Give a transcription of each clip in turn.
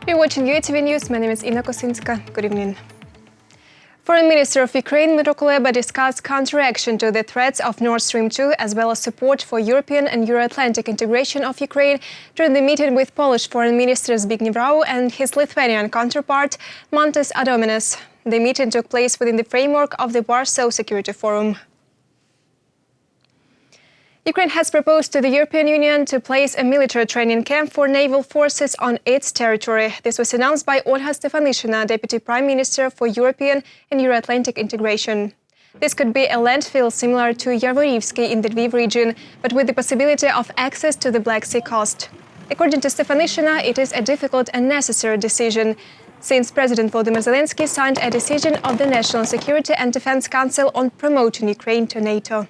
You're watching UATV News. My name is Inna Kosinska. Good evening. Foreign Minister of Ukraine, Dmytro Kuleba, discussed counteraction to the threats of Nord Stream 2, as well as support for European and Euro-Atlantic integration of Ukraine during the meeting with Polish Foreign Minister Dmytro and his Lithuanian counterpart, Mantas Adomėnas. The meeting took place within the framework of the Warsaw Security Forum. Ukraine has proposed to the European Union to place a military training camp for naval forces on its territory. This was announced by Olga Stefanishyna, Deputy Prime Minister for European and Euro-Atlantic integration. This could be a landfill similar to Yarvorivsky in the Lviv region, but with the possibility of access to the Black Sea coast. According to Stefanishyna, it is a difficult and necessary decision, since President Volodymyr Zelensky signed a decision of the National Security and Defense Council on promoting Ukraine to NATO.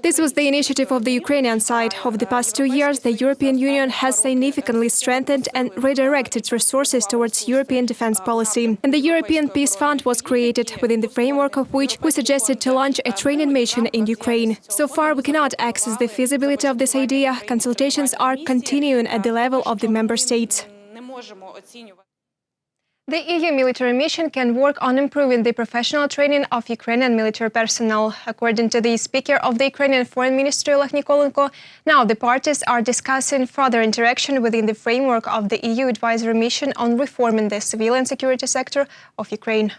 This was the initiative of the Ukrainian side. Over the past 2 years, the European Union has significantly strengthened and redirected resources towards European defense policy. And the European Peace Fund was created, within the framework of which we suggested to launch a training mission in Ukraine. So far, we cannot access the feasibility of this idea. Consultations are continuing at the level of the member states. The EU military mission can work on improving the professional training of Ukrainian military personnel. According to the Speaker of the Ukrainian Foreign Ministry, Oleg Nikolenko, now the parties are discussing further interaction within the framework of the EU advisory mission on reforming the civilian security sector of Ukraine.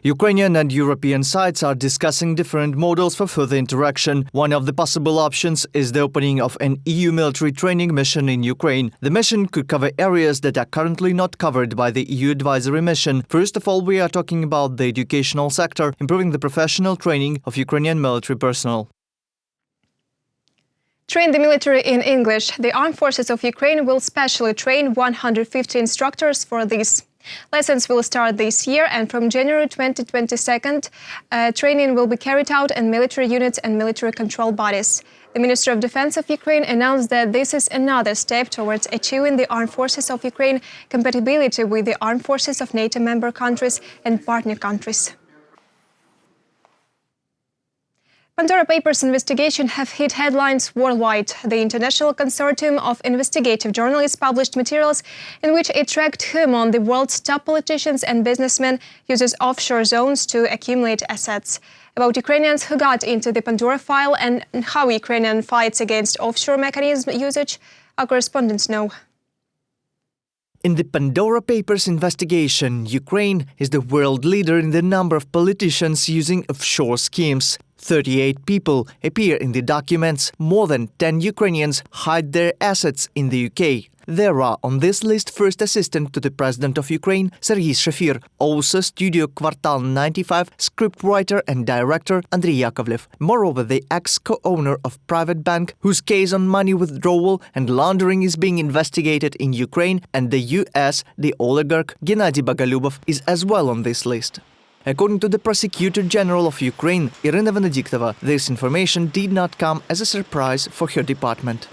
Ukrainian and European sides are discussing different models for further interaction. One of the possible options is the opening of an EU military training mission in Ukraine. The mission could cover areas that are currently not covered by the EU advisory mission. First of all, we are talking about the educational sector, improving the professional training of Ukrainian military personnel. Train the military in English. The Armed Forces of Ukraine will specially train 150 instructors for this. Lessons will start this year, and from January 2022, training will be carried out in military units and military control bodies. The Minister of Defense of Ukraine announced that this is another step towards achieving the Armed Forces of Ukraine compatibility with the Armed Forces of NATO member countries and partner countries. Pandora Papers investigation have hit headlines worldwide. The international consortium of investigative journalists published materials in which it tracked whom on the world's top politicians and businessmen uses offshore zones to accumulate assets. About Ukrainians who got into the Pandora file and how Ukrainian fights against offshore mechanism usage, our correspondents know. In the Pandora Papers investigation, Ukraine is the world leader in the number of politicians using offshore schemes. 38 people appear in the documents. More than 10 Ukrainians hide their assets in the UK. There are on this list First Assistant to the President of Ukraine, Serhiy Shafir, also Studio Kvartal 95 scriptwriter and director Andriy Yakovlev. Moreover, the ex-co-owner of private bank, whose case on money withdrawal and laundering is being investigated in Ukraine and the US, the oligarch Gennady Bogolyubov, is as well on this list. According to the Prosecutor General of Ukraine, Irina Venediktova, this information did not come as a surprise for her department.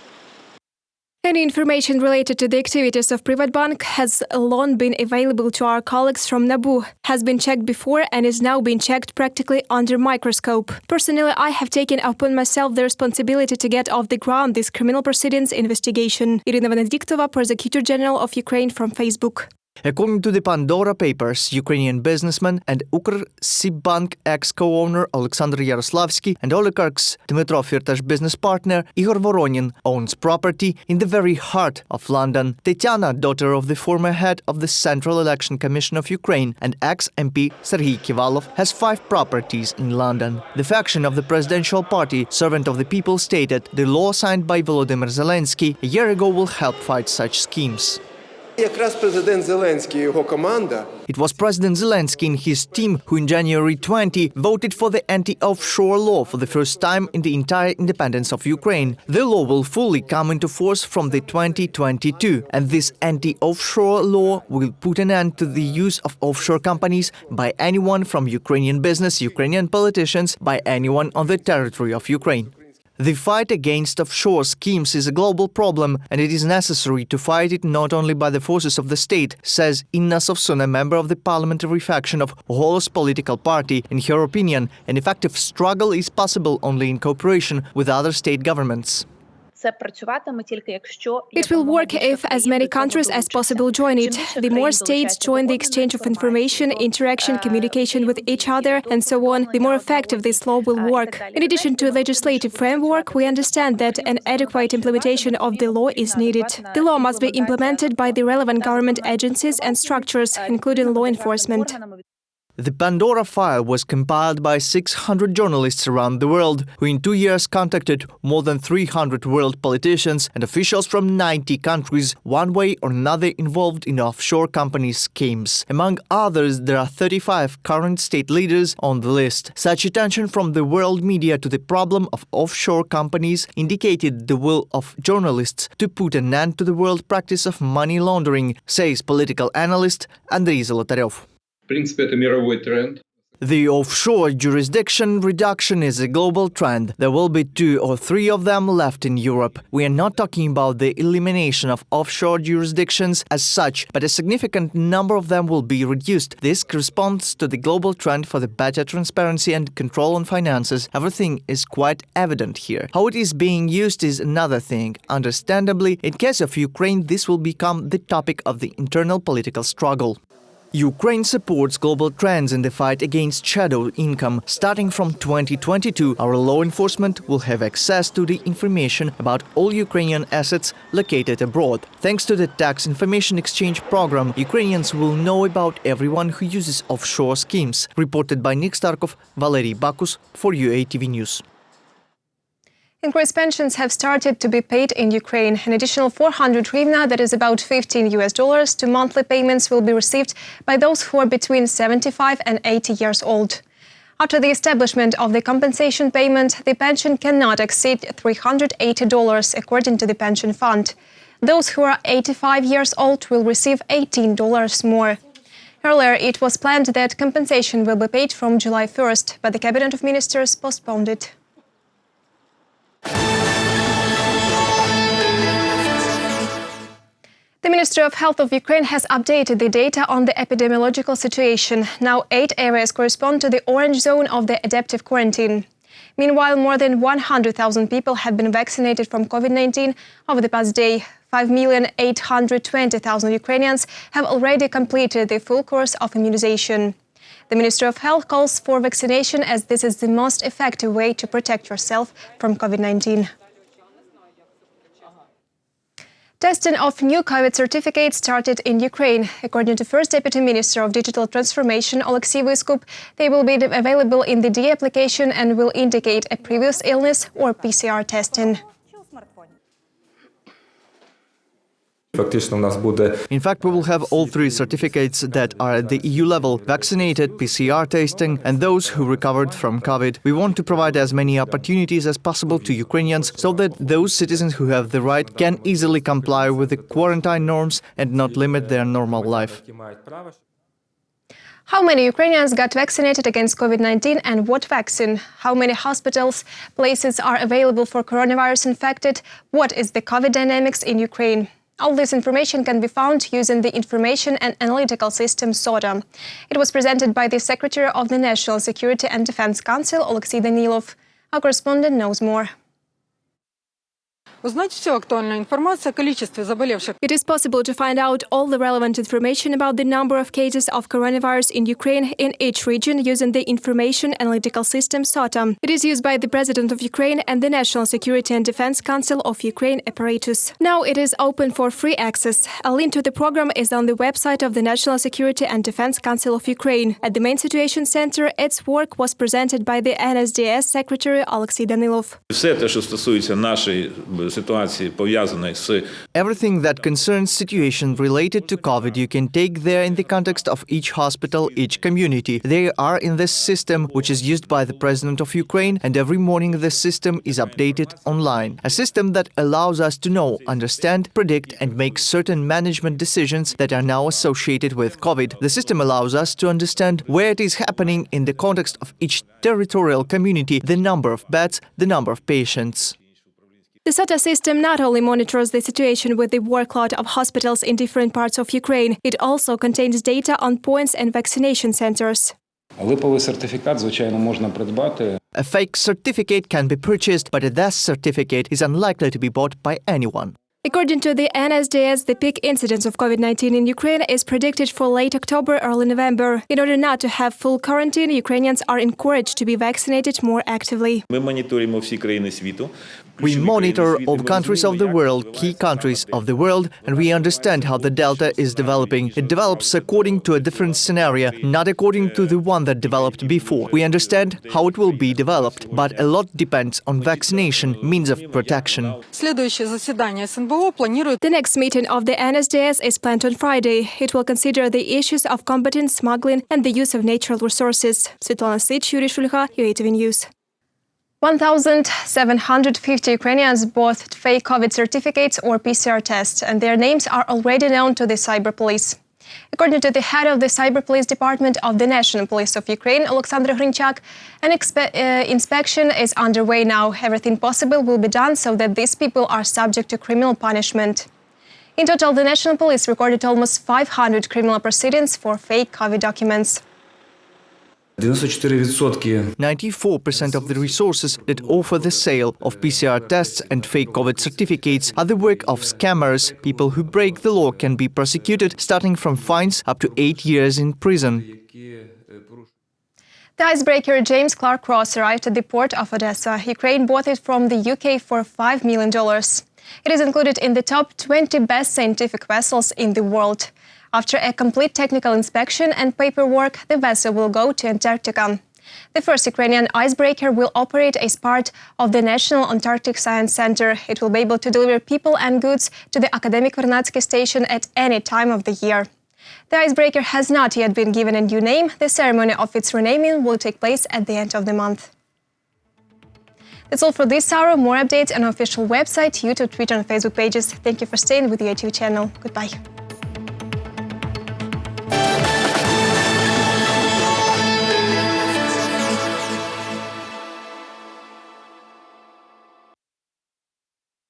Any information related to the activities of Private Bank has long been available to our colleagues from NABU, has been checked before and is now being checked practically under microscope. Personally, I have taken upon myself the responsibility to get off the ground this criminal proceedings investigation. Irina Venediktova, Prosecutor General of Ukraine, from Facebook. According to the Pandora Papers, Ukrainian businessman and Укрсибbank ex-co-owner Alexander Yaroslavsky and oligarchs Dmytro Firtash business partner Igor Voronin owns property in the very heart of London. Tetiana, daughter of the former head of the Central Election Commission of Ukraine and ex-MP Serhiy Kivalov, has 5 properties in London. The faction of the presidential party, Servant of the People, stated the law signed by Volodymyr Zelensky a year ago will help fight such schemes. It was President Zelensky and his team who in January 20 voted for the anti-offshore law for the first time in the entire independence of Ukraine. The law will fully come into force from the 2022, and this anti-offshore law will put an end to the use of offshore companies by anyone from Ukrainian business, Ukrainian politicians, by anyone on the territory of Ukraine. The fight against offshore schemes is a global problem, and it is necessary to fight it not only by the forces of the state, says Inna Sovsun, a member of the parliamentary faction of Holos political party. In her opinion, an effective struggle is possible only in cooperation with other state governments. It will work if as many countries as possible join it. The more states join the exchange of information, interaction, communication with each other, and so on, the more effective this law will work. In addition to legislative framework, we understand that an adequate implementation of the law is needed. The law must be implemented by the relevant government agencies and structures, including law enforcement. The Pandora file was compiled by 600 journalists around the world, who in 2 years contacted more than 300 world politicians and officials from 90 countries, one way or another involved in offshore company schemes. Among others, there are 35 current state leaders on the list. Such attention from the world media to the problem of offshore companies indicated the will of journalists to put an end to the world practice of money laundering, says political analyst Andrei Zolotaryov. The offshore jurisdiction reduction is a global trend. There will be 2 or 3 of them left in Europe. We are not talking about the elimination of offshore jurisdictions as such, but a significant number of them will be reduced. This corresponds to the global trend for the better transparency and control on finances. Everything is quite evident here. How it is being used is another thing. Understandably, in case of Ukraine, this will become the topic of the internal political struggle. Ukraine supports global trends in the fight against shadow income. Starting from 2022, our law enforcement will have access to the information about all Ukrainian assets located abroad. Thanks to the tax information exchange program, Ukrainians will know about everyone who uses offshore schemes. Reported by Nick Starkov, Valery Bakus for UATV News. Increased pensions have started to be paid in Ukraine. An additional 400 hryvnia, that is about $15 to monthly payments, will be received by those who are between 75 and 80 years old. After the establishment of the compensation payment, the pension cannot exceed $380, according to the pension fund. Those who are 85 years old will receive $18 more. Earlier, it was planned that compensation will be paid from July 1st, but the Cabinet of Ministers postponed it. The Ministry of Health of Ukraine has updated the data on the epidemiological situation. Now 8 areas correspond to the orange zone of the adaptive quarantine. Meanwhile, more than 100,000 people have been vaccinated from COVID-19 over the past day. 5,820,000 Ukrainians have already completed the full course of immunization. The Ministry of Health calls for vaccination as this is the most effective way to protect yourself from COVID-19. Testing of new COVID certificates started in Ukraine. According to First Deputy Minister of Digital Transformation, Oleksiy Vyskup, they will be available in the D application and will indicate a previous illness or PCR testing. In fact, we will have all 3 certificates that are at the EU level: vaccinated, PCR testing, and those who recovered from COVID. We want to provide as many opportunities as possible to Ukrainians so that those citizens who have the right can easily comply with the quarantine norms and not limit their normal life. How many Ukrainians got vaccinated against COVID-19 and what vaccine? How many hospitals places are available for coronavirus infected? What is the COVID dynamics in Ukraine? All this information can be found using the information and analytical system SOTA. It was presented by the Secretary of the National Security and Defense Council, Oleksiy Danilov. Our correspondent knows more. It is possible to find out all the relevant information about the number of cases of coronavirus in Ukraine in each region using the information analytical system SOTA. It is used by the President of Ukraine and the National Security and Defense Council of Ukraine apparatus. Now it is open for free access. A link to the program is on the website of the National Security and Defense Council of Ukraine. At the main situation center, its work was presented by the NSDS Secretary Oleksiy Danilov. Everything that concerns situation related to COVID you can take there in the context of each hospital, each community. They are in this system, which is used by the President of Ukraine, and every morning this system is updated online. A system that allows us to know, understand, predict and make certain management decisions that are now associated with COVID. The system allows us to understand where it is happening in the context of each territorial community, the number of beds, the number of patients. The SOTA system not only monitors the situation with the workload of hospitals in different parts of Ukraine, it also contains data on points and vaccination centers. Липовий сертифікат, звичайно, можна придбати. A fake certificate can be purchased, but a death certificate is unlikely to be bought by anyone. According to the NSDS, the peak incidence of COVID-19 in Ukraine is predicted for late October, early November. In order not to have full quarantine, Ukrainians are encouraged to be vaccinated more actively. Ми моніторимо всі країни світу. We monitor all countries of the world, key countries of the world, and we understand how the Delta is developing. It develops according to a different scenario, not according to the one that developed before. We understand how it will be developed, but a lot depends on vaccination, means of protection. The next meeting of the NSDS is planned on Friday. It will consider the issues of combating smuggling and the use of natural resources. Svetlana Sich, Yuri Shulha, UATV News. 1,750 Ukrainians bought fake COVID certificates or PCR tests, and their names are already known to the cyber police. According to the head of the cyber police department of the National Police of Ukraine, Alexander Hrinchak, an inspection is underway now. Everything possible will be done so that these people are subject to criminal punishment. In total, the National Police recorded almost 500 criminal proceedings for fake COVID documents. 94% of the resources that offer the sale of PCR tests and fake COVID certificates are the work of scammers. People who break the law can be prosecuted, starting from fines up to 8 years in prison. The icebreaker James Clark Ross arrived at the port of Odessa. Ukraine bought it from the UK for $5 million. It is included in the top 20 best scientific vessels in the world. After a complete technical inspection and paperwork, the vessel will go to Antarctica. The first Ukrainian icebreaker will operate as part of the National Antarctic Science Center. It will be able to deliver people and goods to the Academic Vernadsky station at any time of the year. The icebreaker has not yet been given a new name. The ceremony of its renaming will take place at the end of the month. That's all for this hour. More updates on our official website, YouTube, Twitter and Facebook pages. Thank you for staying with the UATV channel. Goodbye.